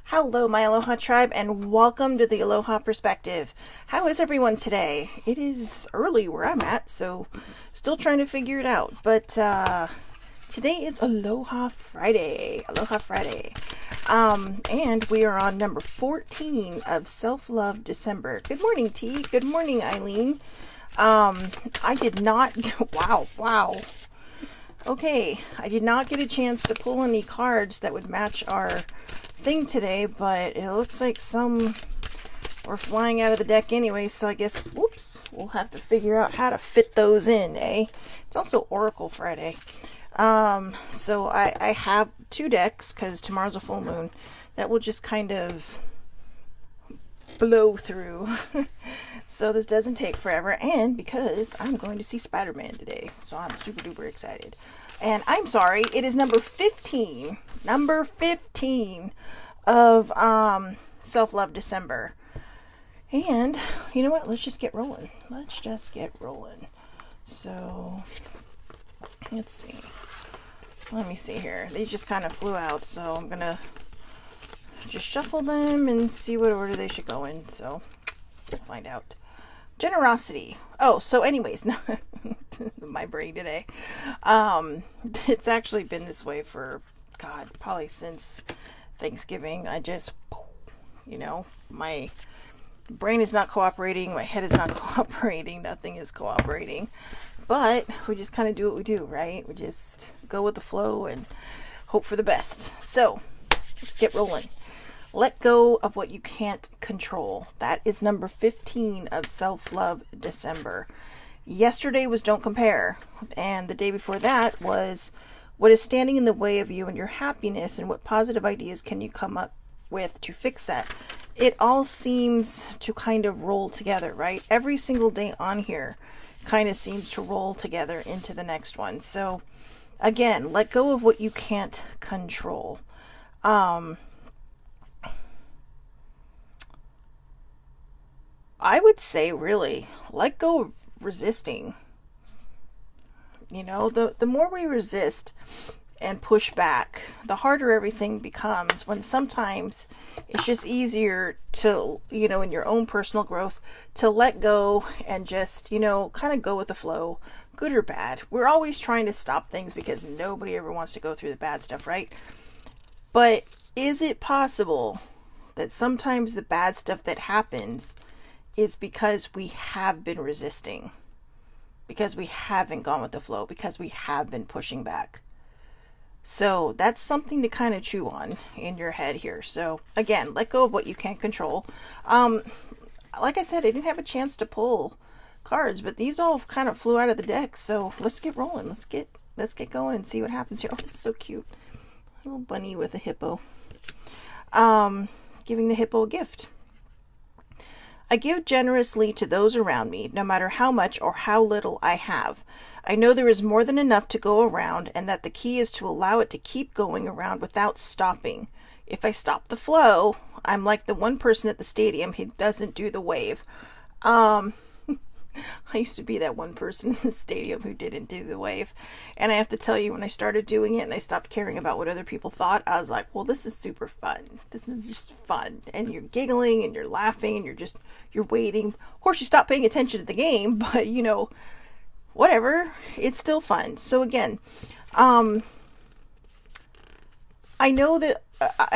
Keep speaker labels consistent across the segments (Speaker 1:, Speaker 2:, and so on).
Speaker 1: Hello, my Aloha tribe, and welcome to the Aloha Perspective. How is everyone today? It is early where I'm at, so still trying to figure it out. But today is Aloha Friday. Aloha Friday. And we are on number 14 of Self-Love December. Good morning, T. Good morning, Eileen. I did not... Wow. Okay, I did not get a chance to pull any cards that would match our thing today, but it looks like some were flying out of the deck anyway, so I guess, whoops, we'll have to figure out how to fit those in, eh? It's also Oracle Friday. So I have two decks, because tomorrow's a full moon, that will just kind of blow through. So this doesn't take forever, and because I'm going to see Spider-Man today, so I'm super duper excited. And I'm sorry, it is number 15 of Self-Love December. And you know what, let's just get rolling. So let's see, let me see here. They just kind of flew out, so I'm gonna just shuffle them and see what order they should go in, so we'll find out. Generosity. Oh, so anyways, my brain today. It's actually been this way for, God, probably since Thanksgiving. I just, my brain is not cooperating, my head is not cooperating, nothing is cooperating. But we just kind of do what we do, right? We just go with the flow and hope for the best. So, let's get rolling. Let go of what you can't control. That is number 15 of Self-Love December. Yesterday was Don't Compare. And the day before that was what is standing in the way of you and your happiness, and what positive ideas can you come up with to fix that. It all seems to kind of roll together, right? Every single day on here kind of seems to roll together into the next one. So again, let go of what you can't control. I would say really let go of resisting. The more we resist and push back, the harder everything becomes, when sometimes it's just easier to, in your own personal growth, to let go and just, kind of go with the flow, good or bad. We're always trying to stop things because nobody ever wants to go through the bad stuff, right? But is it possible that sometimes the bad stuff that happens is because we have been resisting, because we haven't gone with the flow, because we have been pushing back? So that's something to kind of chew on in your head here. So again, let go of what you can't control. Like I said, I didn't have a chance to pull cards, but these all kind of flew out of the deck. So let's get rolling. Let's get going and see what happens here. Oh, this is so cute. A little bunny with a hippo. Giving the hippo a gift. I give generously to those around me, no matter how much or how little I have. I know there is more than enough to go around, and that the key is to allow it to keep going around without stopping. If I stop the flow, I'm like the one person at the stadium who doesn't do the wave. I used to be that one person in the stadium who didn't do the wave. And I have to tell you, when I started doing it and I stopped caring about what other people thought, I was like, well, this is super fun. This is just fun. And you're giggling and you're laughing and you're waiting. Of course, you stop paying attention to the game, but whatever. It's still fun. So again, I know that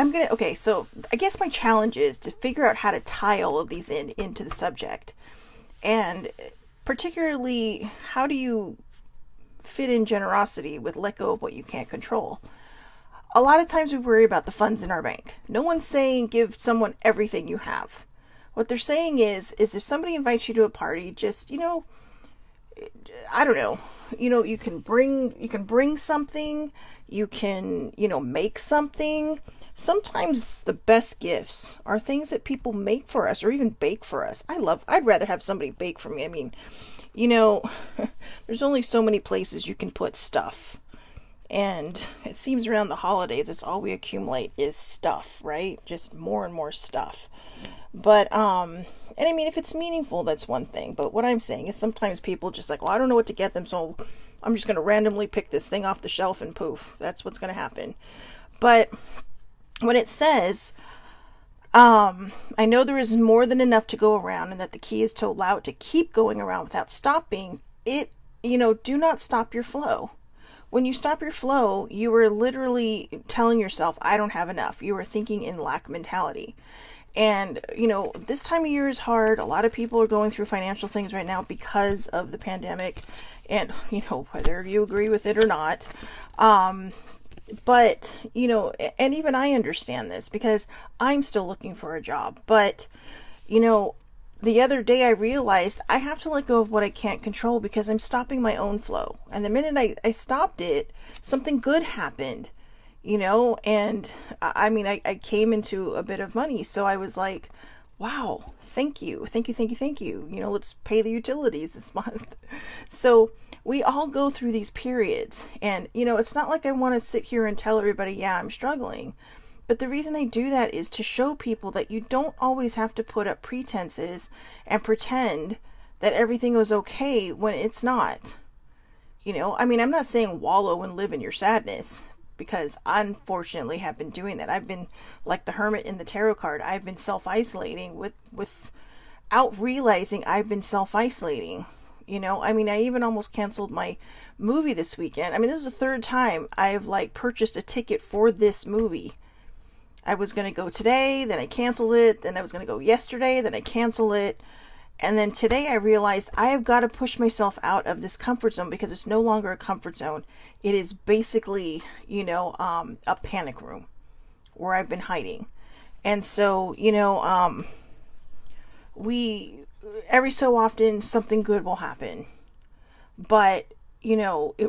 Speaker 1: okay, so I guess my challenge is to figure out how to tie all of these into the subject. And particularly, how do you fit in generosity with let go of what you can't control? A lot of times we worry about the funds in our bank. No one's saying give someone everything you have. What they're saying is if somebody invites you to a party, just, I don't know, you can bring something, you can, make something. Sometimes the best gifts are things that people make for us or even bake for us. I'd rather have somebody bake for me. I mean, there's only so many places you can put stuff. And it seems around the holidays, it's all we accumulate is stuff, right? Just more and more stuff. But, and I mean, if it's meaningful, that's one thing. But what I'm saying is sometimes people just like, well, I don't know what to get them, so I'm just going to randomly pick this thing off the shelf and poof, that's what's going to happen. But when it says I know there is more than enough to go around, and that the key is to allow it to keep going around without stopping it. Do not stop your flow. When you stop your flow, you are literally telling yourself, I don't have enough. You are thinking in lack mentality. And, this time of year is hard. A lot of people are going through financial things right now because of the pandemic. And, whether you agree with it or not. But, and even I understand this because I'm still looking for a job. But, the other day I realized I have to let go of what I can't control because I'm stopping my own flow. And the minute I stopped it, something good happened, and I came into a bit of money. So I was like, wow, thank you. Let's pay the utilities this month. So we all go through these periods, and, it's not like I want to sit here and tell everybody, yeah, I'm struggling. But the reason I do that is to show people that you don't always have to put up pretenses and pretend that everything is okay when it's not. I'm not saying wallow and live in your sadness, because I unfortunately have been doing that. I've been like the hermit in the tarot card. I've been self-isolating without realizing I've been self-isolating. I even almost canceled my movie this weekend. This is the third time I've purchased a ticket for this movie. I was going to go today, then I canceled it, then I was going to go yesterday, then I canceled it. And then today I realized I have got to push myself out of this comfort zone because it's no longer a comfort zone. It is basically, a panic room where I've been hiding. And so, every so often something good will happen. But,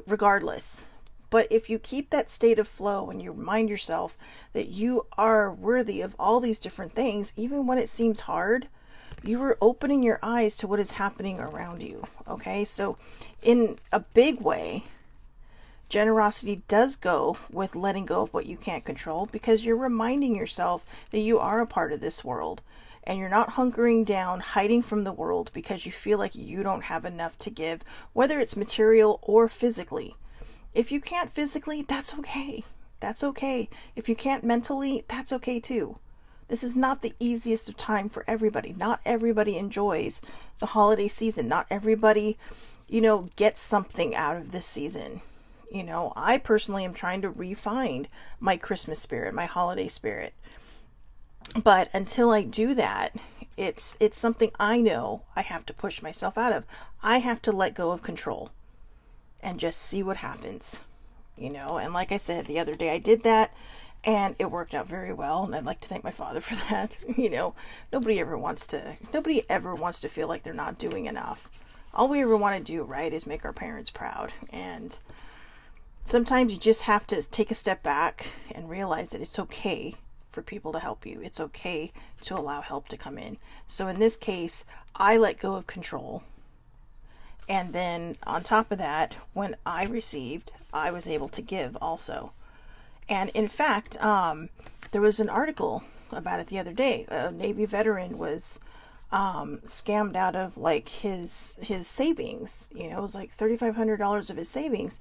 Speaker 1: regardless. But if you keep that state of flow and you remind yourself that you are worthy of all these different things, even when it seems hard, you are opening your eyes to what is happening around you. Okay, so in a big way, generosity does go with letting go of what you can't control, because you're reminding yourself that you are a part of this world, and you're not hunkering down, hiding from the world because you feel like you don't have enough to give, whether it's material or physically. If you can't physically, that's okay. That's okay. If you can't mentally, that's okay too. This is not the easiest of time for everybody. Not everybody enjoys the holiday season. Not everybody, gets something out of this season. I personally am trying to refine my Christmas spirit, my holiday spirit. But until I do that, it's something I know I have to push myself out of. I have to let go of control and just see what happens, and like I said, the other day I did that and it worked out very well, and I'd like to thank my father for that. Nobody ever wants to feel like they're not doing enough. All we ever want to do, right, is make our parents proud. And sometimes you just have to take a step back and realize that it's okay for people to help you. It's okay to allow help to come in. So in this case, I let go of control. And then on top of that, when I received, I was able to give also. And in fact, there was an article about it the other day. A Navy veteran was scammed out of his savings. It was like $3,500 of his savings.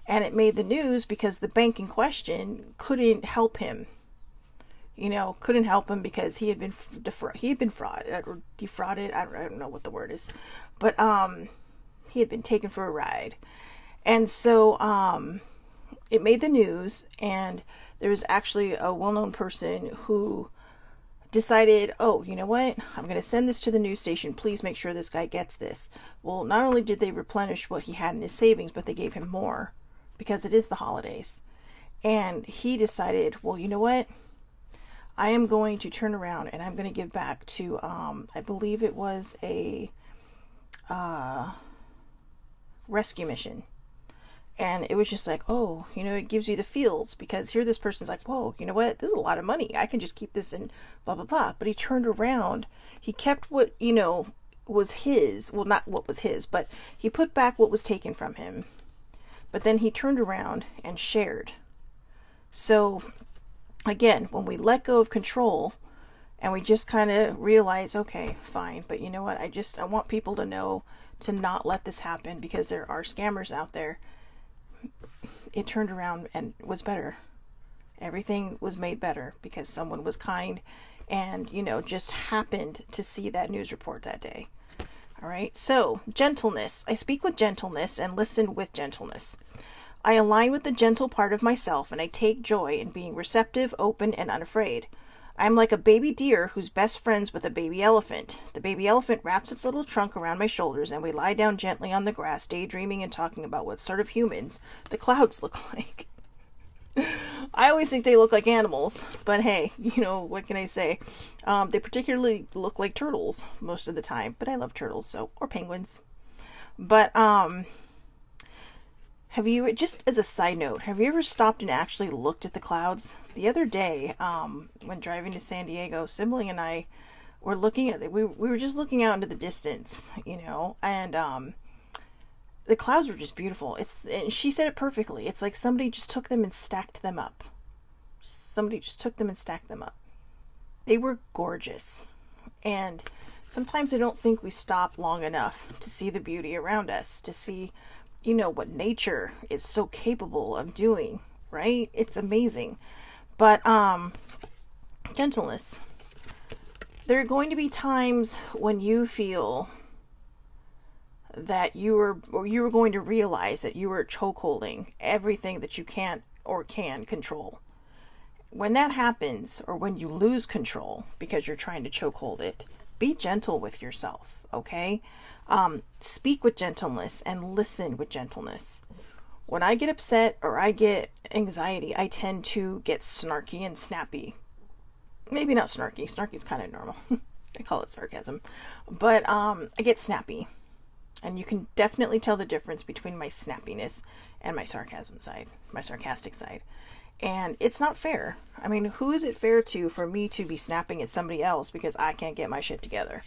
Speaker 1: And it made the news because the bank in question couldn't help him. Couldn't help him because he had been frauded or defrauded. I don't know what the word is. But he had been taken for a ride. And so it made the news, and there was actually a well-known person who decided, oh, you know what? I'm going to send this to the news station. Please make sure this guy gets this. Well, not only did they replenish what he had in his savings, but they gave him more because it is the holidays. And he decided, well, you know what? I am going to turn around and I'm going to give back to, I believe it was a rescue mission. And it was just like, oh, it gives you the feels, because here this person's like, whoa, you know what? This is a lot of money. I can just keep this and blah, blah, blah. But he turned around. He kept what, was his. Well, not what was his, but he put back what was taken from him. But then he turned around and shared. So again, when we let go of control and we just kind of realize, okay, fine, but you know what? I want people to know to not let this happen, because there are scammers out there. It turned around and was better. Everything was made better because someone was kind and, you know, just happened to see that news report that day. All right, so gentleness. I speak with gentleness and listen with gentleness. I align with the gentle part of myself, and I take joy in being receptive, open, and unafraid. I am like a baby deer who's best friends with a baby elephant. The baby elephant wraps its little trunk around my shoulders, and we lie down gently on the grass, daydreaming and talking about what sort of humans the clouds look like. I always think they look like animals, but hey, you know, what can I say? They particularly look like turtles most of the time, but I love turtles, so, or penguins. But, have you, just as a side note, have you ever stopped and actually looked at the clouds? The other day, when driving to San Diego, Sibling and I were looking at it. We were just looking out into the distance, you know, and, the clouds were just beautiful. And she said it perfectly. It's like somebody just took them and stacked them up. Somebody just took them and stacked them up. They were gorgeous. And sometimes I don't think we stop long enough to see the beauty around us, to see, you know, what nature is so capable of doing, right? It's amazing. But, gentleness. There are going to be times when you feel that you were going to realize that you were chokeholding everything that you can't or can control. When that happens, or when you lose control because you're trying to chokehold it, be gentle with yourself, okay? Speak with gentleness and listen with gentleness. When I get upset or I get anxiety, I tend to get snarky and snappy. Maybe not snarky. Snarky's kind of normal. I call it sarcasm. But I get snappy. And you can definitely tell the difference between my snappiness and my sarcasm side, my sarcastic side. And it's not fair. I mean, who is it fair to for me to be snapping at somebody else because I can't get my shit together?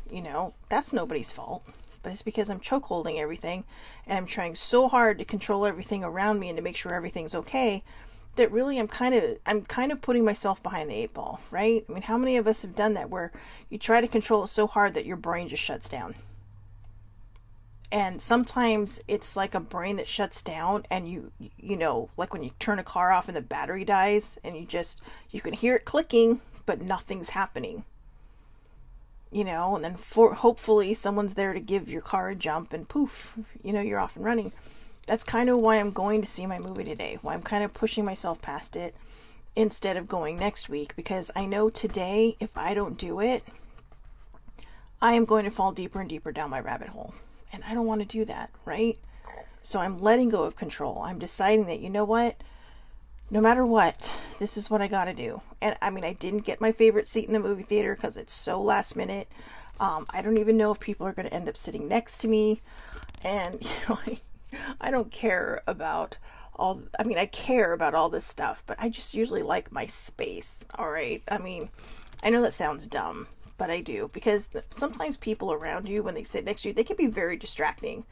Speaker 1: You know, that's nobody's fault. But it's because I'm chokeholding everything and I'm trying so hard to control everything around me and to make sure everything's okay that really I'm kind of putting myself behind the eight ball, right? I mean, how many of us have done that where you try to control it so hard that your brain just shuts down? And sometimes it's like a brain that shuts down and you know, like when you turn a car off and the battery dies and you can hear it clicking, but nothing's happening. You know, and then hopefully someone's there to give your car a jump and poof, you know, you're off and running. That's kind of why I'm going to see my movie today. Why I'm kind of pushing myself past it instead of going next week, because I know today, if I don't do it, I am going to fall deeper and deeper down my rabbit hole. And I don't want to do that, right? So I'm letting go of control. I'm deciding that, you know what? No matter what, this is what I got to do. And I mean, I didn't get my favorite seat in the movie theater because it's so last minute. I don't even know if people are going to end up sitting next to me. And, you know, I don't care about I care about all this stuff, but I just usually like my space. All right. I mean, I know that sounds dumb, but I do, because sometimes people around you, when they sit next to you, they can be very distracting.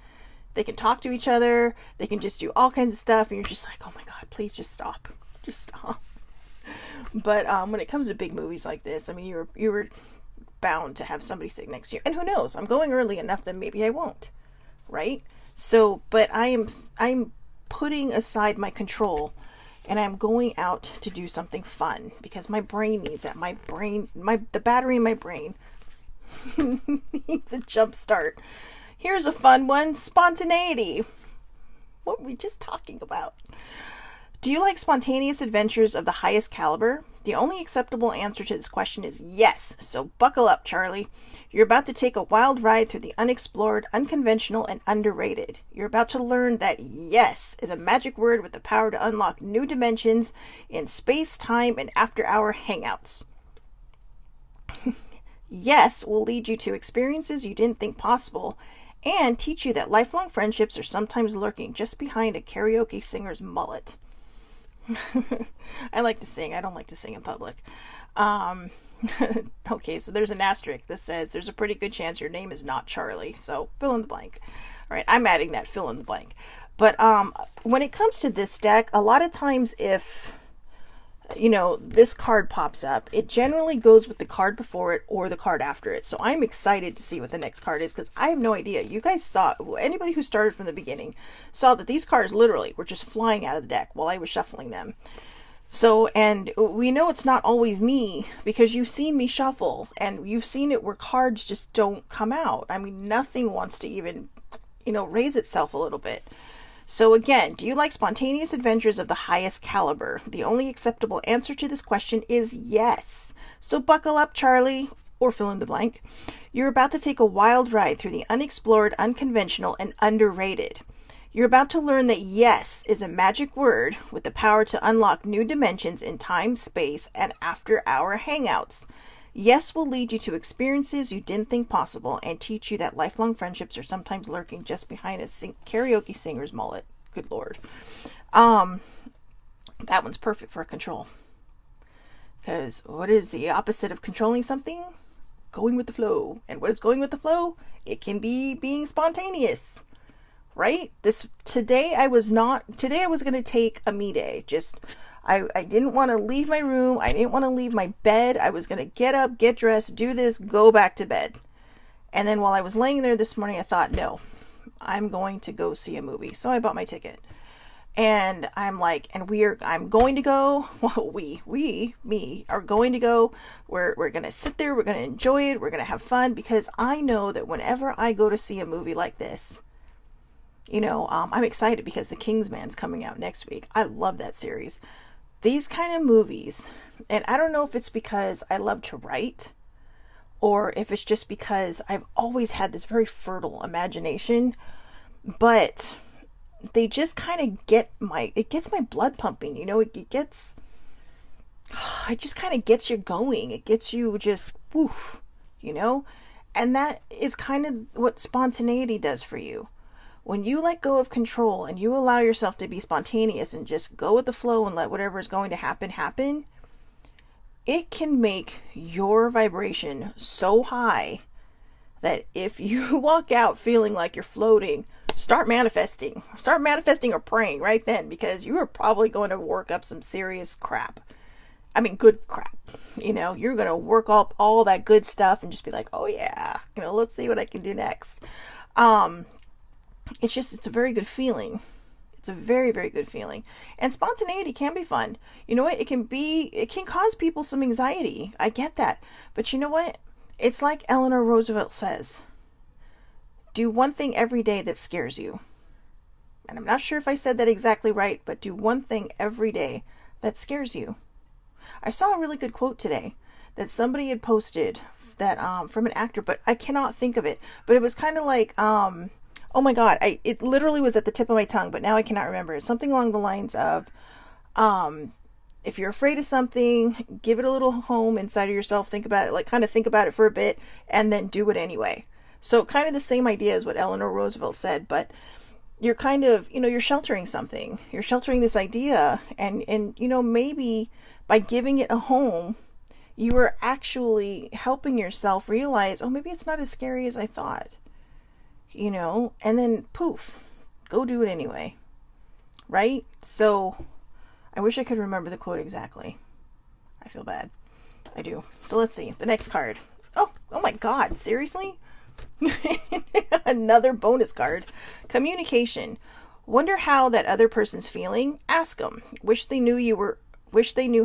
Speaker 1: They can talk to each other. They can just do all kinds of stuff. And you're just like, oh my God, please just stop. Just stop. But when it comes to big movies like this, I mean, you were bound to have somebody sitting next to you. And who knows? I'm going early enough that maybe I won't. Right? So, but I'm putting aside my control and I'm going out to do something fun because my brain needs that. The battery in my brain needs a jump start. Here's a fun one. Spontaneity. What were we just talking about? Do you like spontaneous adventures of the highest caliber? The only acceptable answer to this question is yes. So buckle up, Charlie. You're about to take a wild ride through the unexplored, unconventional, and underrated. You're about to learn that yes is a magic word with the power to unlock new dimensions in space, time, and after-hour hangouts. Yes will lead you to experiences you didn't think possible and teach you that lifelong friendships are sometimes lurking just behind a karaoke singer's mullet. I like to sing. I don't like to sing in public. Okay, so there's an asterisk that says there's a pretty good chance your name is not Charlie. So fill in the blank. All right, I'm adding that fill in the blank. But when it comes to this deck, a lot of times if, you know, this card pops up, it generally goes with the card before it or the card after it. So I'm excited to see what the next card is because I have no idea. You guys saw, anybody who started from the beginning saw that these cards literally were just flying out of the deck while I was shuffling them. So, and we know it's not always me because you've seen me shuffle and you've seen it where cards just don't come out. I mean, nothing wants to even, raise itself a little bit. So again, do you like spontaneous adventures of the highest caliber? The only acceptable answer to this question is yes. So buckle up, Charlie, or fill in the blank. You're about to take a wild ride through the unexplored, unconventional, and underrated. You're about to learn that yes is a magic word with the power to unlock new dimensions in time, space, and after-hour hangouts. Yes will lead you to experiences you didn't think possible and teach you that lifelong friendships are sometimes lurking just behind a karaoke singer's mullet. Good Lord. That one's perfect for control. Because what is the opposite of controlling something? Going with the flow. And what is going with the flow? It can be being spontaneous. Right? Today I was going to take a me day. I didn't want to leave my room. I didn't want to leave my bed. I was going to get up, get dressed, do this, go back to bed. And then while I was laying there this morning, I thought, no, I'm going to go see a movie. So I bought my ticket. And I'm like, I'm going to go. Well, me are going to go. We're going to sit there. We're going to enjoy it. We're going to have fun because I know that whenever I go to see a movie like this, I'm excited because The Kingsman's coming out next week. I love that series. These kind of movies, and I don't know if it's because I love to write or if it's just because I've always had this very fertile imagination, but they just kind of it gets my blood pumping, it just kind of gets you going. It gets you just, woof, and that is kind of what spontaneity does for you. When you let go of control and you allow yourself to be spontaneous and just go with the flow and let whatever is going to happen, it can make your vibration so high that if you walk out feeling like you're floating, start manifesting or praying right then, because you are probably going to work up some serious crap. I mean, good crap. You're going to work up all that good stuff and just be like, oh yeah, let's see what I can do next. It's a very good feeling. It's a very, very good feeling. And spontaneity can be fun. You know what? It can cause people some anxiety. I get that. But you know what? It's like Eleanor Roosevelt says, do one thing every day that scares you. And I'm not sure if I said that exactly right, but do one thing every day that scares you. I saw a really good quote today that somebody had posted that from an actor, but I cannot think of it. But it was kind of like, oh my God, it literally was at the tip of my tongue, but now I cannot remember. It's something along the lines of, if you're afraid of something, give it a little home inside of yourself, think about it, kind of think about it for a bit, and then do it anyway. So kind of the same idea as what Eleanor Roosevelt said, but you're kind of, you're sheltering something. You're sheltering this idea, and maybe by giving it a home, you are actually helping yourself realize, oh, maybe it's not as scary as I thought. And then poof, go do it anyway. Right? So I wish I could remember the quote exactly. I feel bad. I do. So let's see. The next card. Oh my God. Seriously? Another bonus card. Communication. Wonder how that other person's feeling? Ask them. Wish they knew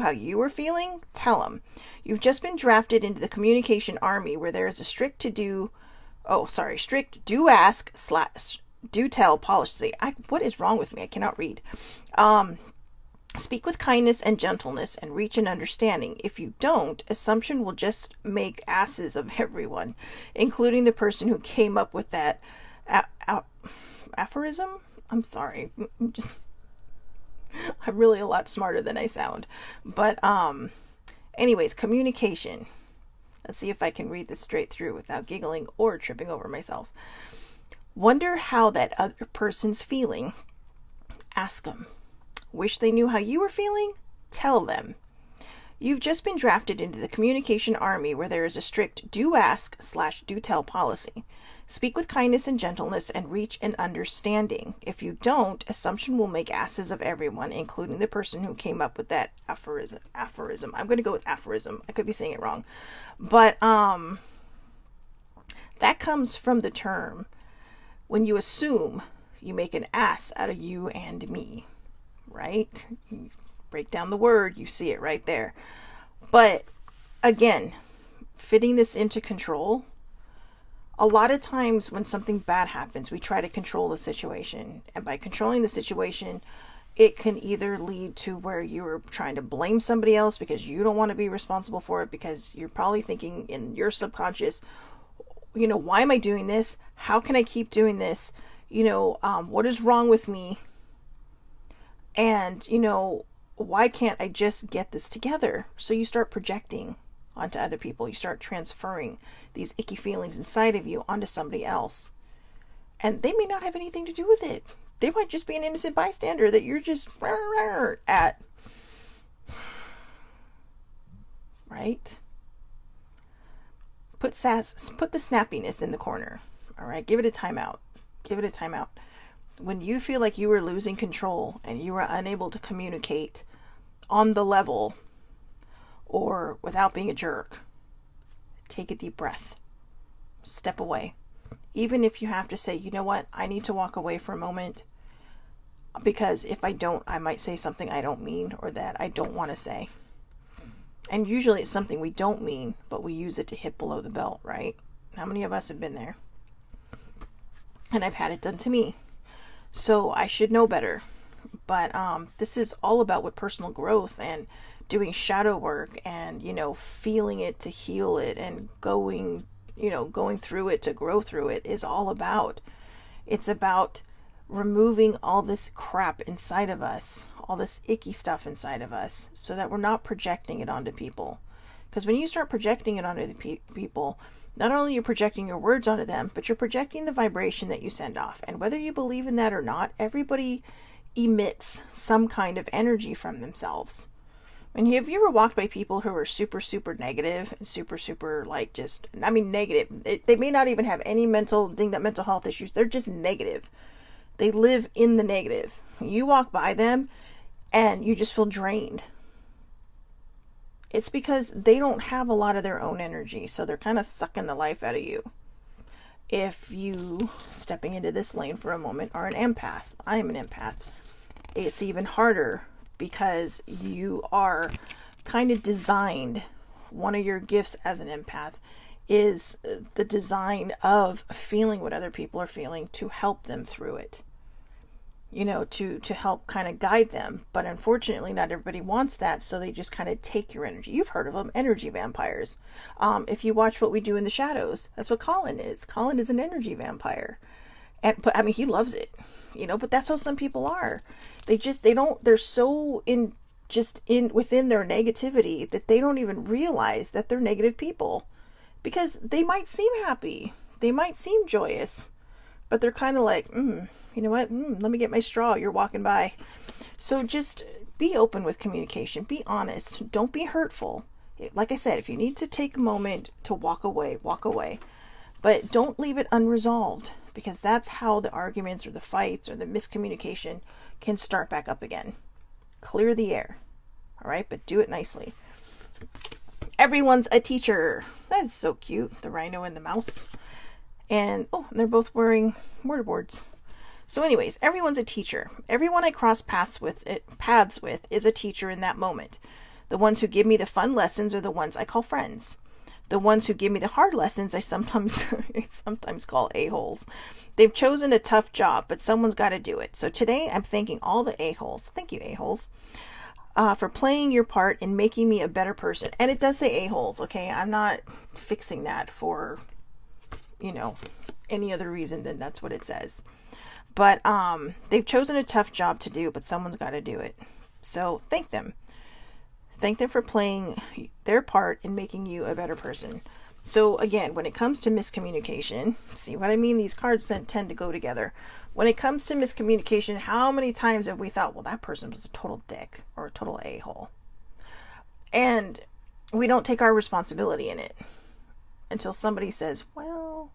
Speaker 1: how you were feeling? Tell them. You've just been drafted into the communication army where there is a strict do ask / do tell policy. What is wrong with me? I cannot read. Speak with kindness and gentleness and reach an understanding. If you don't, assumption will just make asses of everyone, including the person who came up with that aphorism. I'm sorry. I'm really a lot smarter than I sound. But anyways, communication. Let's see if I can read this straight through without giggling or tripping over myself. Wonder how that other person's feeling? Ask them. Wish they knew how you were feeling? Tell them. You've just been drafted into the communication army where there is a strict do ask / do tell policy. Speak with kindness and gentleness and reach an understanding. If you don't, assumption will make asses of everyone, including the person who came up with that aphorism. I'm going to go with aphorism. I could be saying it wrong. But that comes from the term, when you assume, you make an ass out of you and me. Right? Break down the word, you see it right there. But again, fitting this into control, a lot of times when something bad happens, we try to control the situation. And by controlling the situation, it can either lead to where you're trying to blame somebody else because you don't want to be responsible for it, because you're probably thinking in your subconscious, why am I doing this? How can I keep doing this? What is wrong with me? And, why can't I just get this together? So you start projecting onto other people. You start transferring these icky feelings inside of you onto somebody else. And they may not have anything to do with it. They might just be an innocent bystander that you're just at. Right? Put the snappiness in the corner. All right? Give it a timeout. Give it a timeout. When you feel like you are losing control and you are unable to communicate on the level or without being a jerk, take a deep breath. Step away. Even if you have to say, you know what, I need to walk away for a moment, because if I don't, I might say something I don't mean or that I don't want to say. And usually it's something we don't mean, but we use it to hit below the belt, right? How many of us have been there? And I've had it done to me. So I should know better. But this is all about what personal growth and doing shadow work and, feeling it to heal it and going through it to grow through it is all about. It's about removing all this crap inside of us, all this icky stuff inside of us, so that we're not projecting it onto people. Because when you start projecting it onto the people, not only are you projecting your words onto them, but you're projecting the vibration that you send off. And whether you believe in that or not, everybody emits some kind of energy from themselves. And have you ever walked by people who are super, super negative and super, super negative? They may not even have any dinged up mental health issues. They're just negative. They live in the negative. You walk by them and you just feel drained. It's because they don't have a lot of their own energy. So they're kind of sucking the life out of you. If you, stepping into this lane for a moment, are an empath, I am an empath, it's even harder because you are kind of designed. One of your gifts as an empath is the design of feeling what other people are feeling to help them through it. To help kind of guide them. But unfortunately, not everybody wants that, so they just kind of take your energy. You've heard of them, energy vampires. If you watch What We Do in the Shadows, that's what Colin is. Colin is an energy vampire. But he loves it. But that's how some people are. They're so within their negativity that they don't even realize that they're negative people. Because they might seem happy. They might seem joyous. But they're kind of like, you know what? Let me get my straw. You're walking by. So just be open with communication. Be honest. Don't be hurtful. Like I said, if you need to take a moment to walk away, walk away. But don't leave it unresolved, because that's how the arguments or the fights or the miscommunication can start back up again. Clear the air. All right? But do it nicely. Everyone's a teacher. That's so cute. The rhino and the mouse. And, they're both wearing mortarboards. So anyways, everyone's a teacher. Everyone I cross paths with is a teacher in that moment. The ones who give me the fun lessons are the ones I call friends. The ones who give me the hard lessons I sometimes call a-holes. They've chosen a tough job, but someone's got to do it. So today I'm thanking all the a-holes. Thank you, a-holes. For playing your part in making me a better person. And it does say a-holes, okay? I'm not fixing that for, any other reason than that's what it says. But they've chosen a tough job to do, but someone's got to do it. So thank them. Thank them for playing their part in making you a better person. So again, when it comes to miscommunication, see what I mean? These cards tend to go together. When it comes to miscommunication, how many times have we thought, well, that person was a total dick or a total a-hole? And we don't take our responsibility in it until somebody says, well,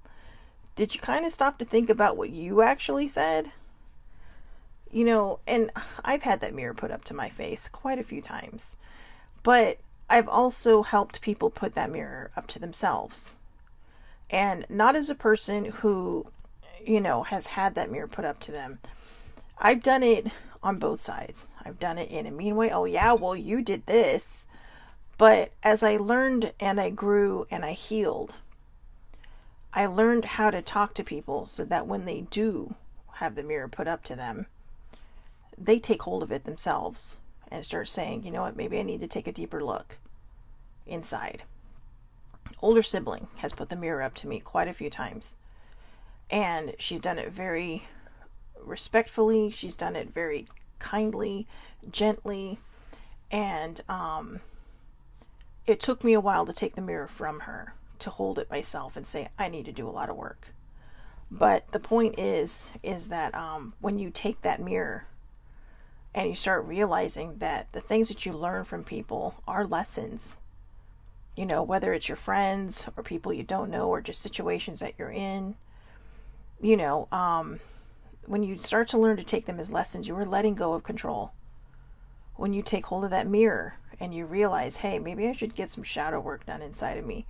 Speaker 1: did you kind of stop to think about what you actually said? And I've had that mirror put up to my face quite a few times. But I've also helped people put that mirror up to themselves. And not as a person who, has had that mirror put up to them. I've done it on both sides. I've done it in a mean way. Oh yeah, well you did this. But as I learned and I grew and I healed, I learned how to talk to people so that when they do have the mirror put up to them, they take hold of it themselves and start saying, you know what, maybe I need to take a deeper look inside. Older sibling has put the mirror up to me quite a few times. And she's done it very respectfully. She's done it very kindly, gently. And it took me a while to take the mirror from her, to hold it myself and say, I need to do a lot of work. But the point is that when you take that mirror and you start realizing that the things that you learn from people are lessons, you know, whether it's your friends or people you don't know or just situations that you're in, you know, when you start to learn to take them as lessons, you are letting go of control. When you take hold of that mirror and you realize, hey, maybe I should get some shadow work done inside of me.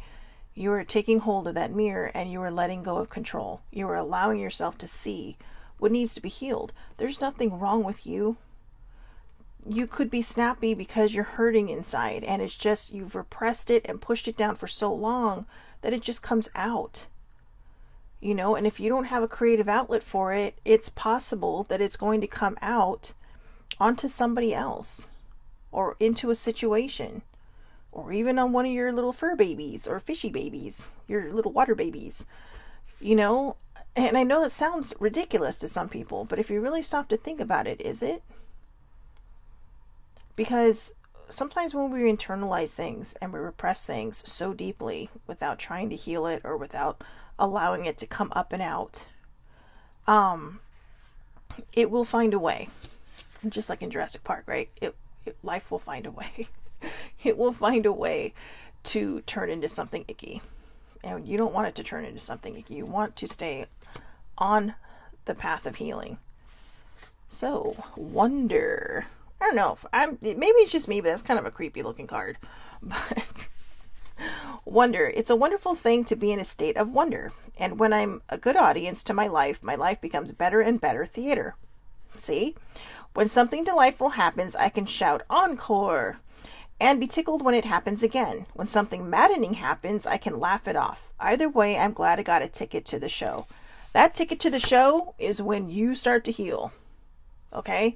Speaker 1: You are taking hold of that mirror and you are letting go of control. You are allowing yourself to see what needs to be healed. There's nothing wrong with you. You could be snappy because you're hurting inside and it's just you've repressed it and pushed it down for so long that it just comes out. You know, and if you don't have a creative outlet for it, it's possible that it's going to come out onto somebody else or into a situation or even on one of your little fur babies or fishy babies, your little water babies, you know. And I know that sounds ridiculous to some people, but if you really stop to think about it, is it? Because sometimes when we internalize things and we repress things so deeply without trying to heal it or without allowing it to come up and out, it will find a way. Just like in Jurassic Park, right? Life will find a way. It will find a way to turn into something icky. And you don't want it to turn into something icky. You want to stay on the path of healing. So, wonder. I don't know. Maybe it's just me, but that's kind of a creepy looking card. But wonder. It's a wonderful thing to be in a state of wonder. And when I'm a good audience to my life becomes better and better theater. See? When something delightful happens, I can shout encore and be tickled when it happens again. When something maddening happens, I can laugh it off. Either way, I'm glad I got a ticket to the show. That ticket to the show is when you start to heal. Okay?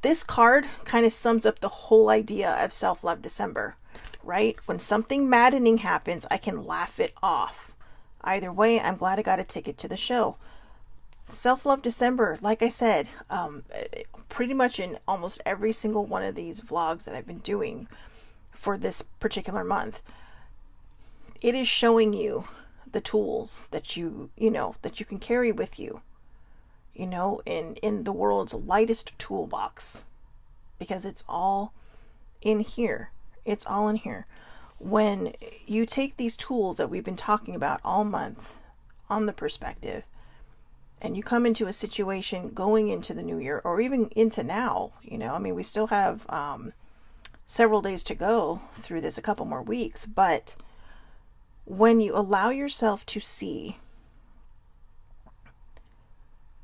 Speaker 1: This card kind of sums up the whole idea of Self-Love December, right? When something maddening happens, I can laugh it off. Either way, I'm glad I got a ticket to the show. Self-Love December, like I said, pretty much in almost every single one of these vlogs that I've been doing for this particular month, it is showing you the tools that you can carry with you, you know, in the world's lightest toolbox, because it's all in here. It's all in here. When you take these tools that we've been talking about all month on the perspective, and you come into a situation going into the new year or even into now, you know, I mean, we still have several days to go through this, a couple more weeks, but when you allow yourself to see,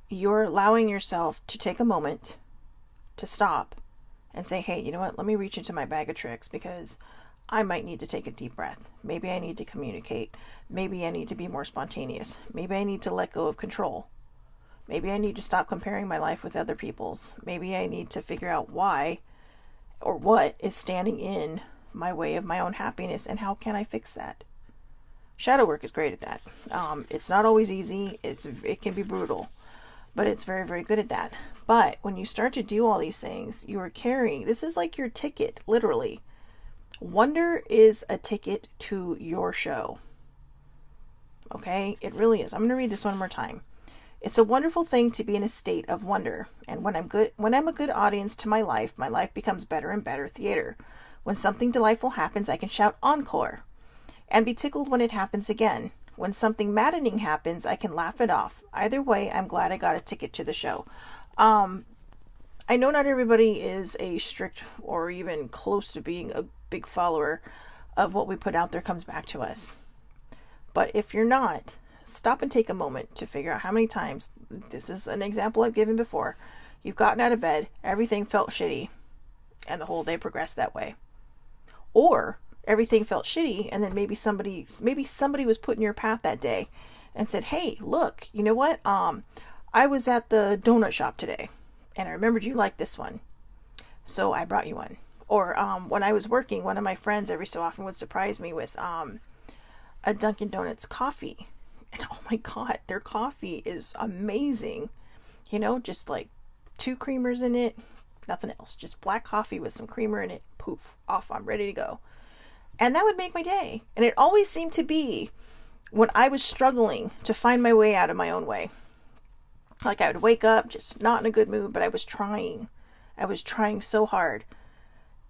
Speaker 1: you're allowing yourself to take a moment to stop and say, hey, you know what, let me reach into my bag of tricks because I might need to take a deep breath. Maybe I need to communicate. Maybe I need to be more spontaneous. Maybe I need to let go of control. Maybe I need to stop comparing my life with other people's. Maybe I need to figure out why or what is standing in my way of my own happiness and how can I fix that? Shadow work is great at that. It's not always easy. It can be brutal, but it's very, very good at that. But when you start to do all these things, you are carrying, this is like your ticket, literally. Wonder is a ticket to your show. Okay? It really is. I'm going to read this one more time. It's a wonderful thing to be in a state of wonder, and when I'm a good audience to my life becomes better and better theater. When something delightful happens, I can shout encore and be tickled when it happens again. When something maddening happens, I can laugh it off. Either way, I'm glad I got a ticket to the show. I know not everybody is a strict or even close to being a big follower of what we put out there comes back to us. But if you're not, stop and take a moment to figure out how many times, this is an example I've given before, You've gotten out of bed, everything felt shitty, and the whole day progressed that way. Or everything felt shitty, and then maybe somebody was put in your path that day and said, hey, look, you know what? I was at the donut shop today, and I remembered you liked this one, so I brought you one. Or when I was working, one of my friends every so often would surprise me with a Dunkin' Donuts coffee. And oh my God, their coffee is amazing. You know, just like 2 creamers in it, nothing else. Just black coffee with some creamer in it. Poof, off, I'm ready to go. And that would make my day. And it always seemed to be when I was struggling to find my way out of my own way. Like I would wake up just not in a good mood, but I was trying. I was trying so hard.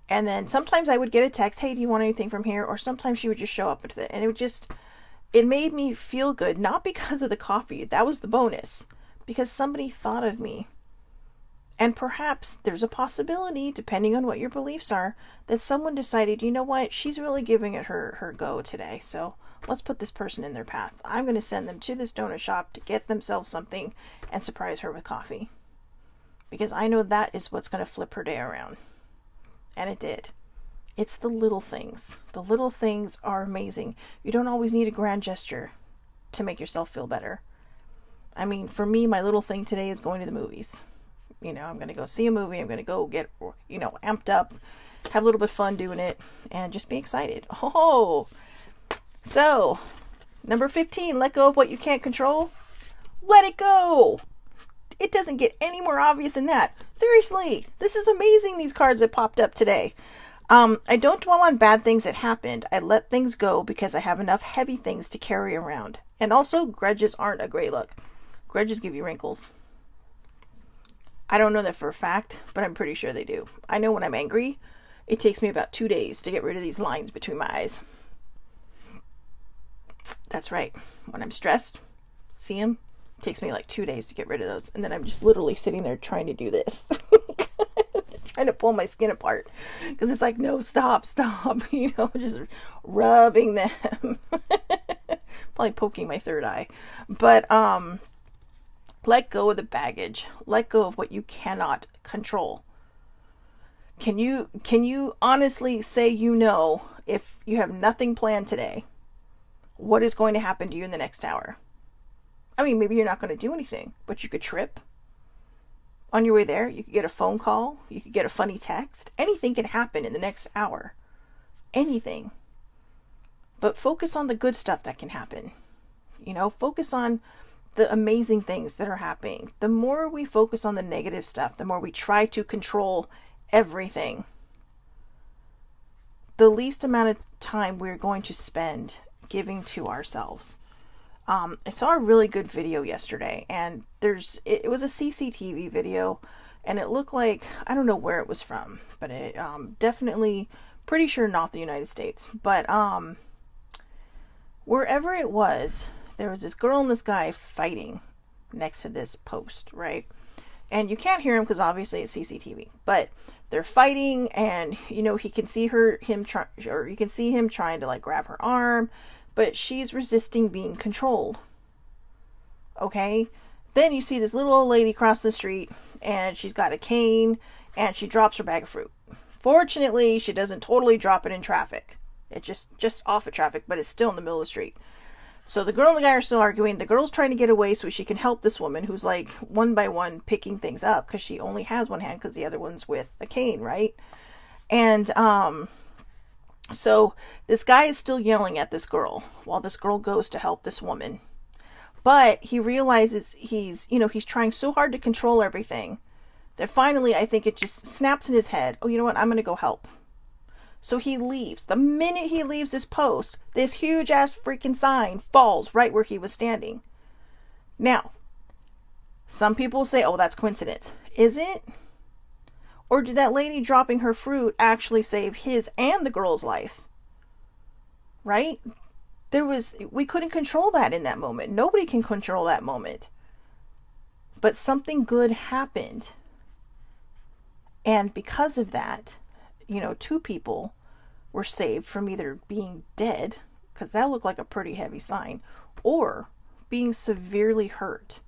Speaker 1: And then sometimes I would get a text, hey, do you want anything from here? Or sometimes she would just show up with it. And it made me feel good. Not because of the coffee. That was the bonus. Because somebody thought of me. And perhaps there's a possibility, depending on what your beliefs are, that someone decided, you know what, she's really giving it her go today. So let's put this person in their path. I'm going to send them to this donut shop to get themselves something and surprise her with coffee. Because I know that is what's going to flip her day around. And it did. It's the little things. The little things are amazing. You don't always need a grand gesture to make yourself feel better. I mean, for me, my little thing today is going to the movies. You know, I'm going to go see a movie. I'm going to go get, amped up, have a little bit of fun doing it, and just be excited. Oh, so number 15, let go of what you can't control. Let it go. It doesn't get any more obvious than that. Seriously, this is amazing, these cards that popped up today. I don't dwell on bad things that happened. I let things go because I have enough heavy things to carry around. And also, grudges aren't a great look. Grudges give you wrinkles. I don't know that for a fact, but I'm pretty sure they do. I know when I'm angry, it takes me about 2 days to get rid of these lines between my eyes. That's right. When I'm stressed, see them? It takes me like 2 days to get rid of those. And then I'm just literally sitting there trying to do this. Trying to pull my skin apart. Because it's like, no, stop. Just rubbing them. Probably poking my third eye. But, let go of the baggage. Let go of what you cannot control. Can you honestly say if you have nothing planned today, what is going to happen to you in the next hour? I mean, maybe you're not going to do anything, but you could trip. On your way there, you could get a phone call. You could get a funny text. Anything can happen in the next hour. Anything. But focus on the good stuff that can happen. Focus on the amazing things that are happening. The more we focus on the negative stuff, the more we try to control everything, the least amount of time we're going to spend giving to ourselves. I saw a really good video yesterday, and it was a CCTV video, and it looked like, I don't know where it was from, but it definitely, pretty sure not the United States, but wherever it was, there was this girl and this guy fighting next to this post, right? And you can't hear him because obviously it's CCTV, but they're fighting, and he can see you can see him trying to like grab her arm, but she's resisting being controlled. Okay? Then you see this little old lady cross the street, and she's got a cane, and she drops her bag of fruit. Fortunately, she doesn't totally drop it in traffic. It's just off of traffic, but it's still in the middle of the street. So the girl and the guy are still arguing. The girl's trying to get away so she can help this woman who's like one by one picking things up because she only has one hand because the other one's with a cane, right? And so this guy is still yelling at this girl while this girl goes to help this woman. But he realizes he's trying so hard to control everything that finally I think it just snaps in his head. Oh, you know what? I'm going to go help. So he leaves. The minute he leaves this post, this huge ass freaking sign falls right where he was standing. Now, some people say, oh, that's coincidence. Is it? Or did that lady dropping her fruit actually save his and the girl's life? Right? We couldn't control that in that moment. Nobody can control that moment. But something good happened. And because of that, 2 people were saved from either being dead, because that looked like a pretty heavy sign, or being severely hurt.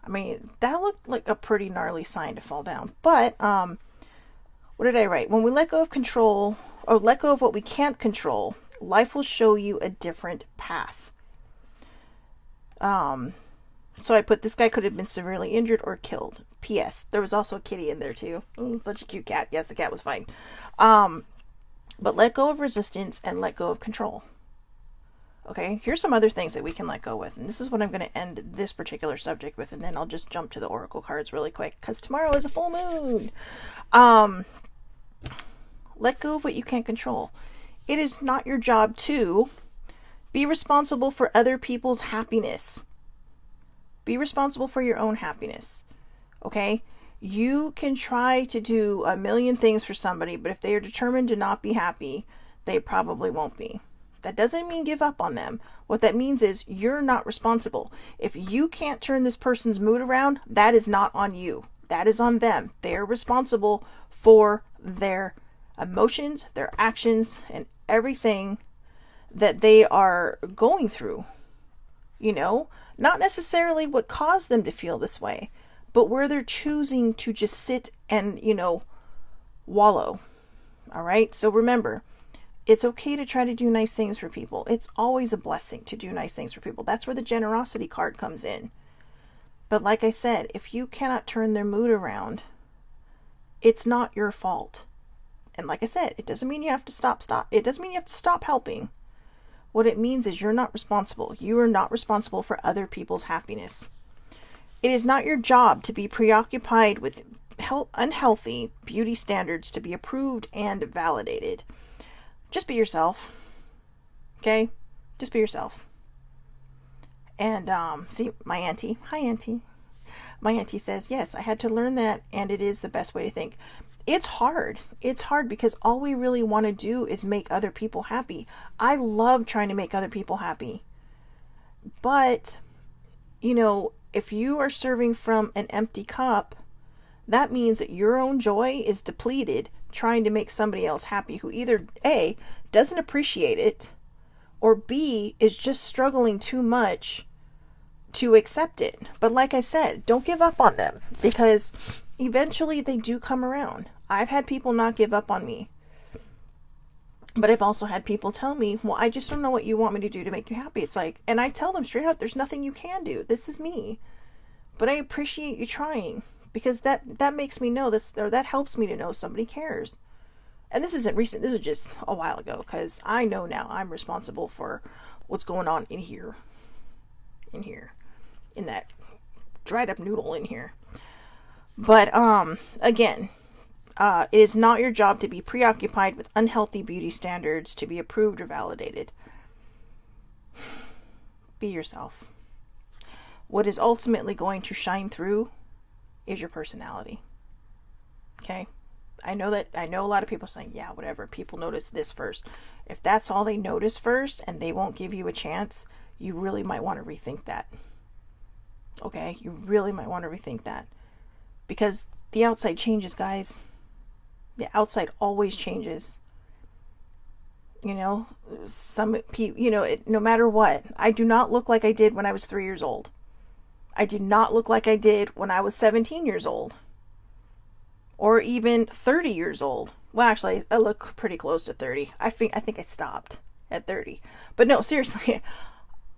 Speaker 1: I mean, that looked like a pretty gnarly sign to fall down. But, what did I write? When we let go of control, or let go of what we can't control, life will show you a different path. So I put, this guy could have been severely injured or killed. P.S. There was also a kitty in there too. Oh, such a cute cat. Yes, the cat was fine. But let go of resistance and let go of control. Okay, here's some other things that we can let go with. And this is what I'm going to end this particular subject with. And then I'll just jump to the oracle cards really quick, because tomorrow is a full moon. Let go of what you can't control. It is not your job to be responsible for other people's happiness. Be responsible for your own happiness. Okay? You can try to do a million things for somebody, but if they are determined to not be happy, they probably won't be. That doesn't mean give up on them. What that means is you're not responsible. If you can't turn this person's mood around, that is not on you. That is on them. They're responsible for their emotions, their actions, and everything that they are going through. You know, not necessarily what caused them to feel this way, but where they're choosing to just sit and, wallow. All right. So remember, it's okay to try to do nice things for people. It's always a blessing to do nice things for people. That's where the generosity card comes in. But like I said, if you cannot turn their mood around, it's not your fault. And like I said, it doesn't mean you have to stop. It doesn't mean you have to stop helping. What it means is you're not responsible. You are not responsible for other people's happiness. It is not your job to be preoccupied with unhealthy beauty standards to be approved and validated. Just be yourself. Okay? Just be yourself. And, see, my auntie. Hi, auntie. My auntie says, yes, I had to learn that, and it is the best way to think. It's hard. It's hard because all we really want to do is make other people happy. I love trying to make other people happy. But, if you are serving from an empty cup, that means that your own joy is depleted trying to make somebody else happy who either A, doesn't appreciate it, or B, is just struggling too much to accept it. But like I said, don't give up on them, because eventually they do come around. I've had people not give up on me. But I've also had people tell me, well, I just don't know what you want me to do to make you happy. It's like, and I tell them straight out, there's nothing you can do. This is me. But I appreciate you trying, because that makes me know this, or that helps me to know somebody cares. And this isn't recent. This is just a while ago, because I know now I'm responsible for what's going on in here. In that dried up noodle in here. But, again, it is not your job to be preoccupied with unhealthy beauty standards to be approved or validated. Be yourself. What is ultimately going to shine through is your personality. Okay? I know a lot of people saying, yeah, whatever, people notice this first. If that's all they notice first and they won't give you a chance, you really might want to rethink that. Okay? You really might want to rethink that. Because the outside changes, guys. The outside always changes. Some people, no matter what, I do not look like I did when I was 3 years old. I do not look like I did when I was 17 years old. Or even 30 years old. Well, actually, I look pretty close to 30. I think I stopped at 30. But no, seriously,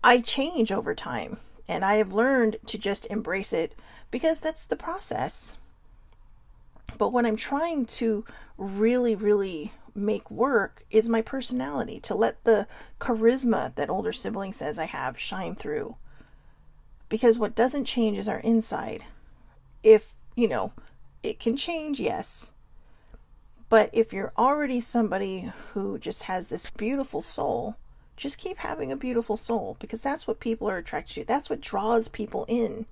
Speaker 1: I change over time. And I have learned to just embrace it, because that's the process. But what I'm trying to really, really make work is my personality, to let the charisma that older sibling says I have shine through. Because what doesn't change is our inside. If, it can change, yes. But if you're already somebody who just has this beautiful soul, just keep having a beautiful soul, because that's what people are attracted to. That's what draws people in.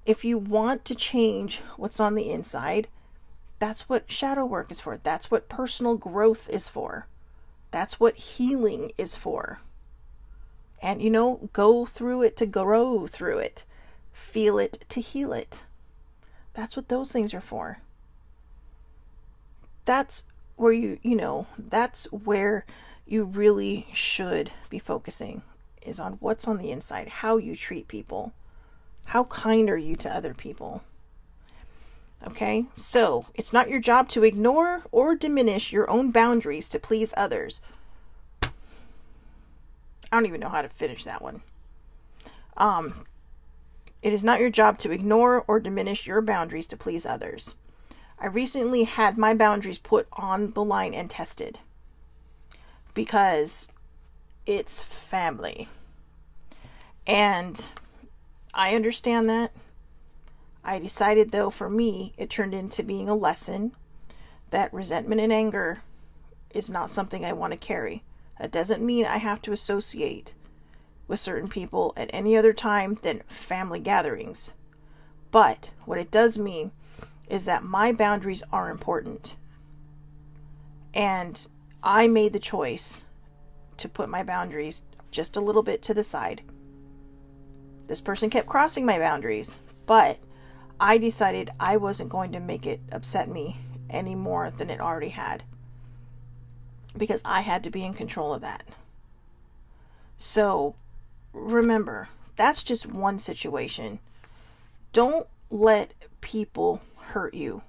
Speaker 1: If you want to change what's on the inside, that's what shadow work is for. That's what personal growth is for. That's what healing is for. And, go through it to grow through it. Feel it to heal it. That's what those things are for. That's where that's where you really should be focusing, is on what's on the inside, how you treat people. How kind are you to other people? Okay, so it's not your job to ignore or diminish your own boundaries to please others. I don't even know how to finish that one. It is not your job to ignore or diminish your boundaries to please others. I recently had my boundaries put on the line and tested because it's family. And I understand that. I decided, though, for me, it turned into being a lesson that resentment and anger is not something I want to carry. That doesn't mean I have to associate with certain people at any other time than family gatherings. But what it does mean is that my boundaries are important. And I made the choice to put my boundaries just a little bit to the side. This person kept crossing my boundaries, but I decided I wasn't going to make it upset me any more than it already had, because I had to be in control of that. So remember, that's just one situation. Don't let people hurt you.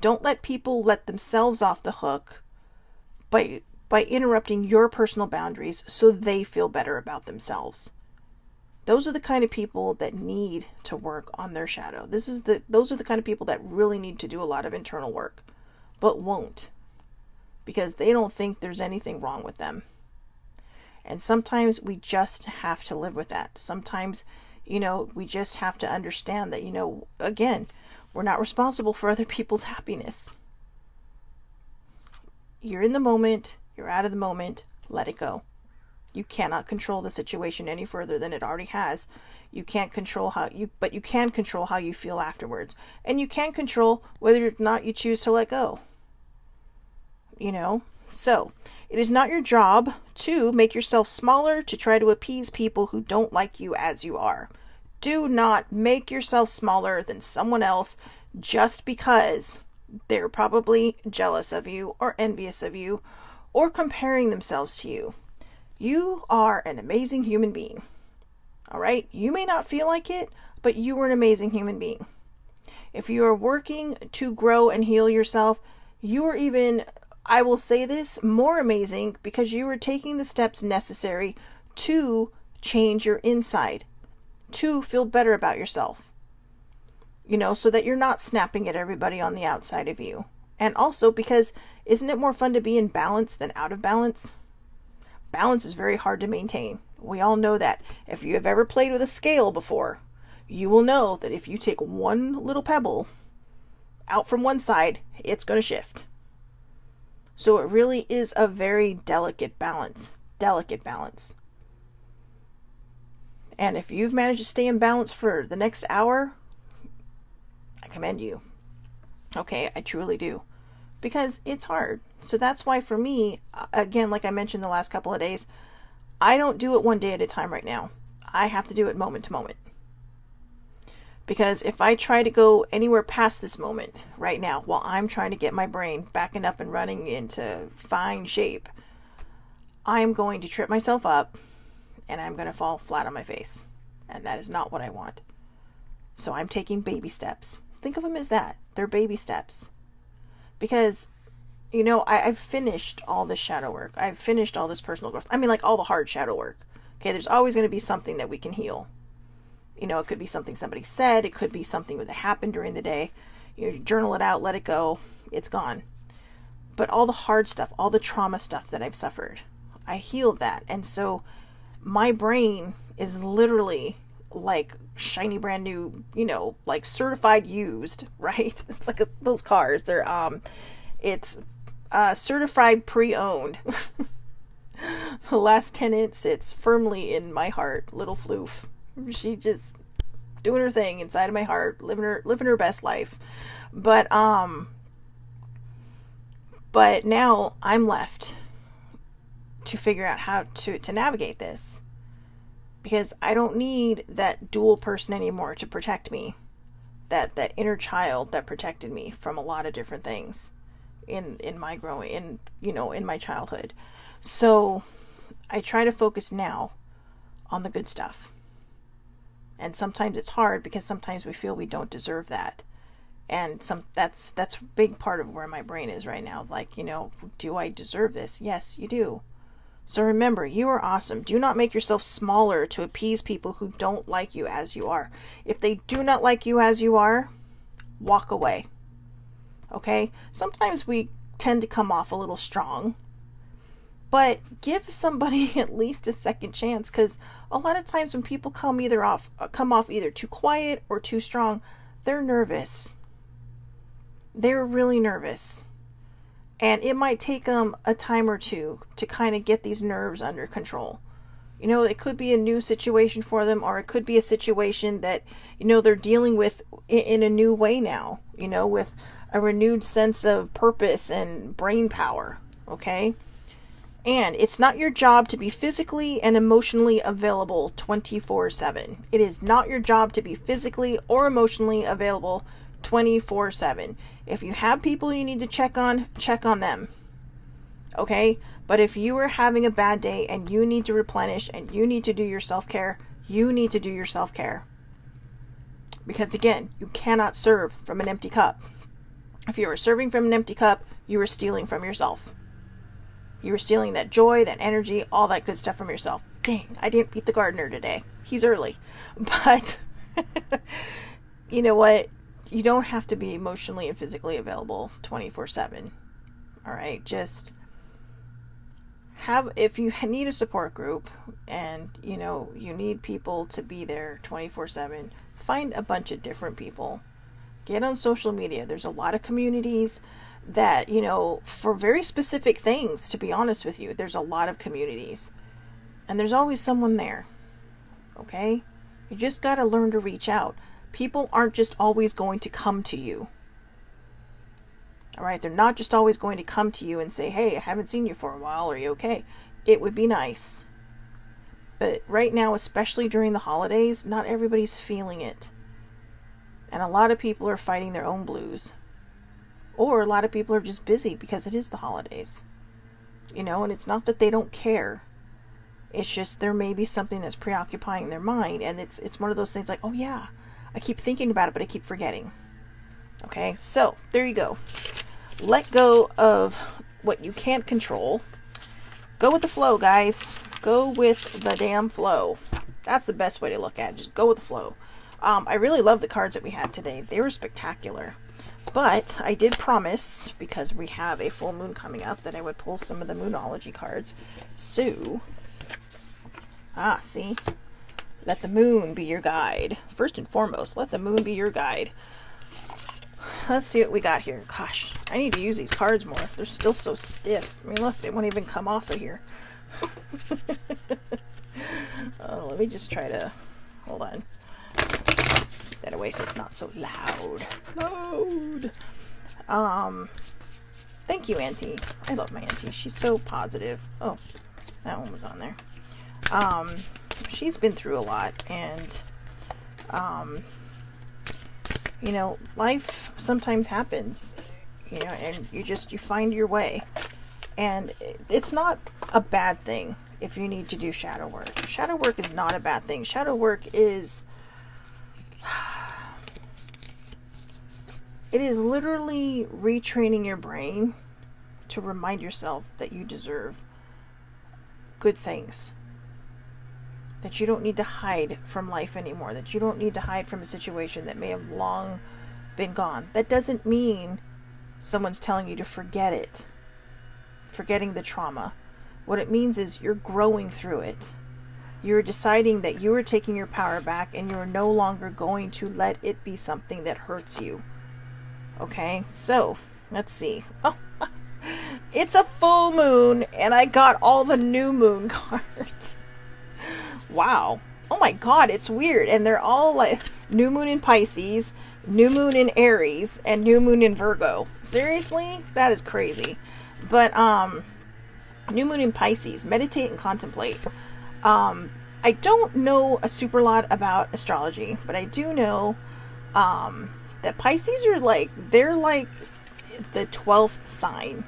Speaker 1: Don't let people let themselves off the hook by interrupting your personal boundaries so they feel better about themselves. Those are the kind of people that need to work on their shadow. Those are the kind of people that really need to do a lot of internal work, but won't, because they don't think there's anything wrong with them. And sometimes we just have to live with that. Sometimes, we just have to understand that, again, we're not responsible for other people's happiness. You're in the moment, you're out of the moment, let it go. You cannot control the situation any further than it already has. You can't control but you can control how you feel afterwards. And you can control whether or not you choose to let go. So, it is not your job to make yourself smaller to try to appease people who don't like you as you are. Do not make yourself smaller than someone else just because they're probably jealous of you or envious of you or comparing themselves to you. You are an amazing human being. All right? You may not feel like it, but you are an amazing human being. If you are working to grow and heal yourself, you are even, I will say this, more amazing because you are taking the steps necessary to change your inside, to feel better about yourself, so that you're not snapping at everybody on the outside of you. And also because isn't it more fun to be in balance than out of balance? Balance is very hard to maintain. We all know that. If you have ever played with a scale before, you will know that if you take one little pebble out from one side, it's going to shift. So it really is a very delicate balance. And if you've managed to stay in balance for the next hour, I commend you. Okay, I truly do. Because it's hard. So that's why for me, again, like I mentioned the last couple of days, I don't do it one day at a time right now. I have to do it moment to moment. Because if I try to go anywhere past this moment right now, while I'm trying to get my brain backing up and running into fine shape, I'm going to trip myself up and I'm going to fall flat on my face. And that is not what I want. So I'm taking baby steps. Think of them as that. They're baby steps. Because, I've finished all this shadow work. I've finished all this personal growth. I mean, like all the hard shadow work. Okay, there's always going to be something that we can heal. It could be something somebody said. It could be something that happened during the day. You journal it out, let it go. It's gone. But all the hard stuff, all the trauma stuff that I've suffered, I healed that. And so my brain is literally like shiny brand new, like certified used, right? It's like those cars. It's certified pre-owned. The last tenant sits firmly in my heart. Little floof. She just doing her thing inside of my heart, living her best life. But now I'm left to figure out how to navigate this, because I don't need that dual person anymore to protect me. That inner child that protected me from a lot of different things in my growing, in my childhood. So I try to focus now on the good stuff. And sometimes it's hard because sometimes we feel we don't deserve that. And that's a big part of where my brain is right now. Like, do I deserve this? Yes, you do. So remember, you are awesome. Do not make yourself smaller to appease people who don't like you as you are. If they do not like you as you are, walk away. Okay? Sometimes we tend to come off a little strong, but give somebody at least a second chance, because a lot of times when people come off either too quiet or too strong, they're nervous. They're really nervous. And it might take them a time or two to kind of get these nerves under control. It could be a new situation for them, or it could be a situation that, they're dealing with in a new way now, with a renewed sense of purpose and brain power. Okay? And it's not your job to be physically and emotionally available 24/7. It is not your job to be physically or emotionally available 24/7. If you have people you need to check on them. Okay? But if you are having a bad day and you need to replenish and you need to do your self-care, you need to do your self-care. Because again, you cannot serve from an empty cup. If you are serving from an empty cup, you are stealing from yourself. You are stealing that joy, that energy, all that good stuff from yourself. Dang, I didn't beat the gardener today. He's early. But you know what? You don't have to be emotionally and physically available 24/7. All right? Just if you need a support group and, you need people to be there 24/7, find a bunch of different people. Get on social media. There's a lot of communities that, for very specific things, to be honest with you, there's a lot of communities. And there's always someone there. Okay? You just got to learn to reach out. People aren't just always going to come to you. All right? They're not just always going to come to you and say, hey, I haven't seen you for a while. Are you okay? It would be nice. But right now, especially during the holidays, not everybody's feeling it. And a lot of people are fighting their own blues. Or a lot of people are just busy because it is the holidays. And it's not that they don't care. It's just there may be something that's preoccupying their mind. And it's one of those things like, oh yeah, I keep thinking about it, but I keep forgetting. Okay, so there you go. Let go of what you can't control. Go with the flow, guys. Go with the damn flow. That's the best way to look at it. Just go with the flow. I really love the cards that we had today. They were spectacular. But I did promise, because we have a full moon coming up, that I would pull some of the Moonology cards. So, see? Let the moon be your guide. First and foremost, let the moon be your guide. Let's see what we got here. Gosh, I need to use these cards more. They're still so stiff. I mean, look, they won't even come off of here. Oh, let me just try to... Hold on. That away so it's not so loud. Thank you, Auntie. I love my Auntie. She's so positive. Oh, that one was on there. She's been through a lot, and life sometimes happens, and you find your way. And it's not a bad thing if you need to do shadow work. Shadow work is not a bad thing. Shadow work is it is literally retraining your brain to remind yourself that you deserve good things. That you don't need to hide from life anymore. That you don't need to hide from a situation that may have long been gone. That doesn't mean someone's telling you to forget it. Forgetting the trauma. What it means is you're growing through it. You're deciding that you are taking your power back and you're no longer going to let it be something that hurts you. Okay, so let's see. Oh, it's a full moon and I got all the new moon cards. Wow. Oh my god, it's weird. And they're all like new moon in Pisces, new moon in Aries, and new moon in Virgo. Seriously? That is crazy. But new moon in Pisces, meditate and contemplate. I don't know a super lot about astrology, but I do know that Pisces are they're like the 12th sign.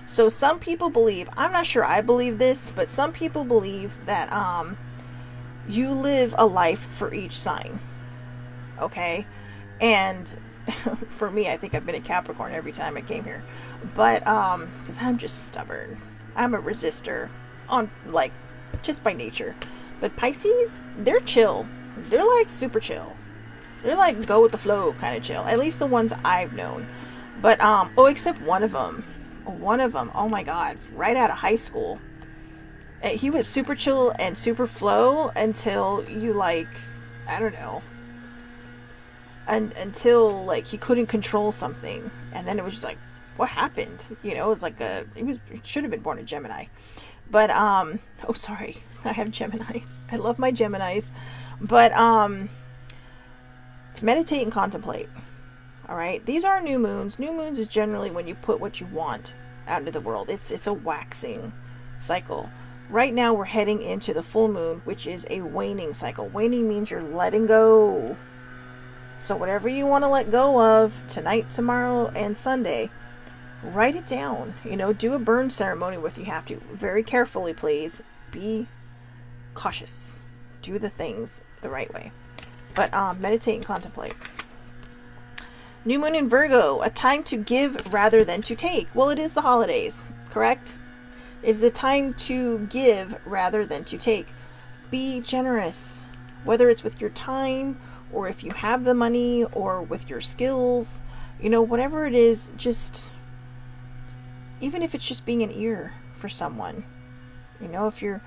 Speaker 1: So some people believe, I'm not sure I believe this, but some people believe that you live a life for each sign. Okay? And for me, I think I've been a Capricorn every time I came here. But, because I'm just stubborn. I'm a resistor on, like, just by nature. But Pisces, they're chill. They're like super chill. They're like go with the flow kind of chill. At least the ones I've known. But, except one of them. Oh my God, right out of high school. He was super chill and super flow until you, like, I don't know. Until, like, he couldn't control something. And then it was just like, what happened? You know, it was like he should have been born a Gemini. But, sorry. I have Geminis. I love my Geminis. But, meditate and contemplate. All right. These are new moons. New moons is generally when you put what you want out into the world. It's a waxing cycle. Right now we're heading into the full moon, which is a waning cycle. Waning means you're letting go. So whatever you want to let go of tonight, tomorrow, and Sunday, write it down. You know, do a burn ceremony if you have to. Very carefully, please. Be cautious. Do the things the right way. But meditate and contemplate. New moon in Virgo, a time to give rather than to take. Well, it is the holidays, correct? It's a time to give rather than to take. Be generous, whether it's with your time or if you have the money or with your skills, you know, whatever it is, just, even if it's just being an ear for someone, you know, if you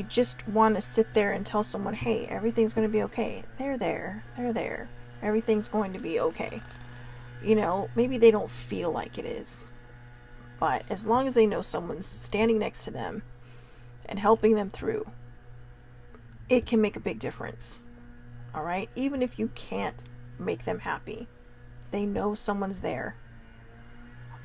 Speaker 1: just want to sit there and tell someone, hey, everything's going to be okay. They're there. Everything's going to be okay. You know, maybe they don't feel like it is. But as long as they know someone's standing next to them and helping them through, it can make a big difference. All right? Even if you can't make them happy, they know someone's there.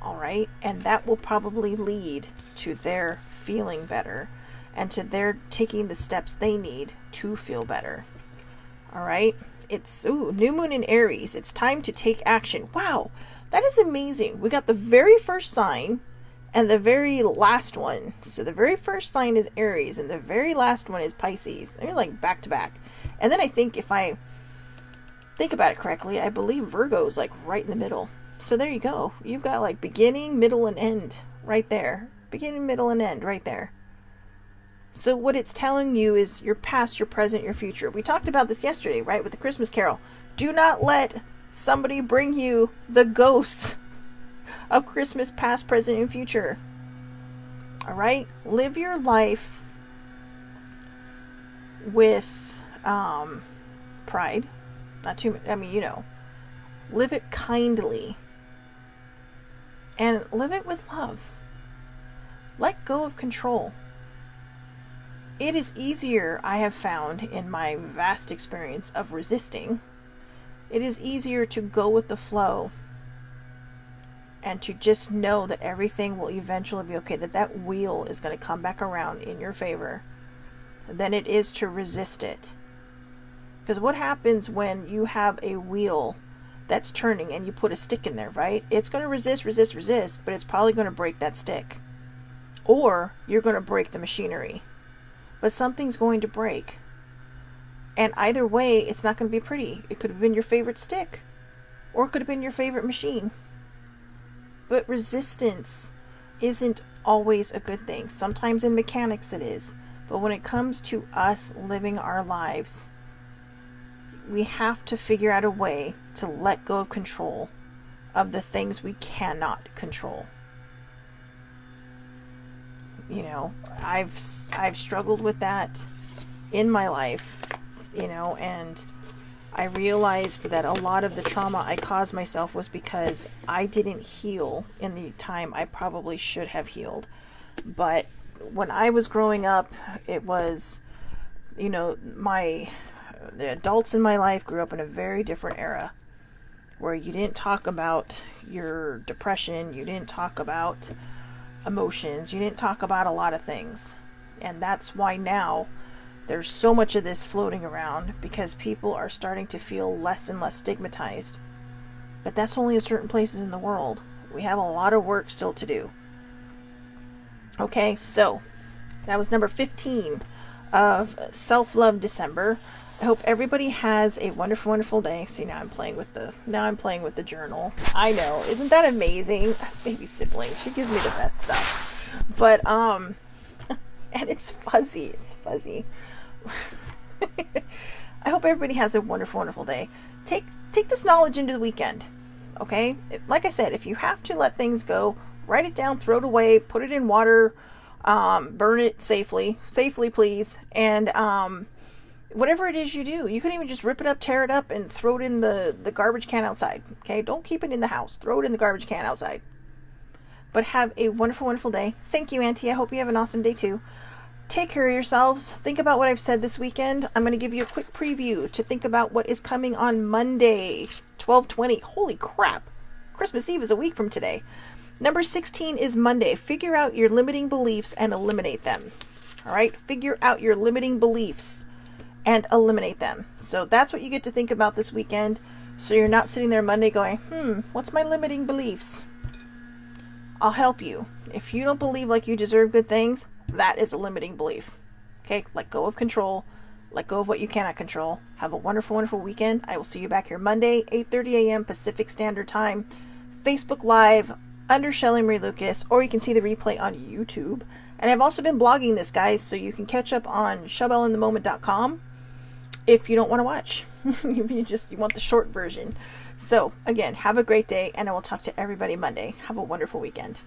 Speaker 1: All right? And that will probably lead to their feeling better and to their taking the steps they need to feel better. All right? It's new moon in Aries. It's time to take action. Wow, that is amazing. We got the very first sign and the very last one. So the very first sign is Aries and the very last one is Pisces. They're like back to back. And then I think, if I think about it correctly, I believe Virgo's like right in the middle. So there you go. You've got like beginning, middle, and end right there. Beginning, middle, and end right there. So what it's telling you is your past, your present, your future. We talked about this yesterday, right, with the Christmas Carol. Do not let somebody bring you the ghosts of Christmas past, present, and future. All right? Live your life with pride. Not too much. I mean, you know. Live it kindly. And live it with love. Let go of control. It is easier, I have found in my vast experience of resisting, it is easier to go with the flow and to just know that everything will eventually be okay, that wheel is going to come back around in your favor, than it is to resist it. Because what happens when you have a wheel that's turning and you put a stick in there, right? It's going to resist, but it's probably going to break that stick. Or you're going to break the machinery. But something's going to break. And either way, it's not going to be pretty. It could have been your favorite stick. Or it could have been your favorite machine. But resistance isn't always a good thing. Sometimes in mechanics it is. But when it comes to us living our lives, we have to figure out a way to let go of control of the things we cannot control. You know, I've struggled with that in my life, you know, and I realized that a lot of the trauma I caused myself was because I didn't heal in the time I probably should have healed. But when I was growing up, it was, you know, the adults in my life grew up in a very different era where you didn't talk about your depression, you didn't talk about emotions, you didn't talk about a lot of things. And that's why now there's so much of this floating around, because people are starting to feel less and less stigmatized. But that's only in certain places in the world. We have a lot of work still to do. Okay, so that was number 15 of Self-Love December. I hope everybody has a wonderful, wonderful day. See, now I'm playing with the journal. I know, isn't that amazing? Baby sibling, she gives me the best stuff. But and it's fuzzy. It's fuzzy. I hope everybody has a wonderful, wonderful day. Take this knowledge into the weekend. Okay? Like I said, if you have to let things go, write it down, throw it away, put it in water, burn it safely, please. And whatever it is you do, you can even just rip it up, tear it up, and throw it in the garbage can outside. Okay? Don't keep it in the house. Throw it in the garbage can outside. But have a wonderful, wonderful day. Thank you, Auntie. I hope you have an awesome day too. Take care of yourselves. Think about what I've said this weekend. I'm going to give you a quick preview to think about what is coming on Monday, 12/20. Holy crap. Christmas Eve is a week from today. Number 16 is Monday. Figure out your limiting beliefs and eliminate them. All right? Figure out your limiting beliefs and eliminate them. So that's what you get to think about this weekend. So you're not sitting there Monday going, what's my limiting beliefs? I'll help you. If you don't believe like you deserve good things, that is a limiting belief. Okay? Let go of control. Let go of what you cannot control. Have a wonderful, wonderful weekend. I will see you back here Monday, 8:30 a.m. Pacific Standard Time. Facebook Live under Shelly Marie Lucas, or you can see the replay on YouTube. And I've also been blogging this, guys, so you can catch up on ShelbellintheMoment.com if you don't want to watch. If you want the short version. So, again, have a great day, and I will talk to everybody Monday. Have a wonderful weekend.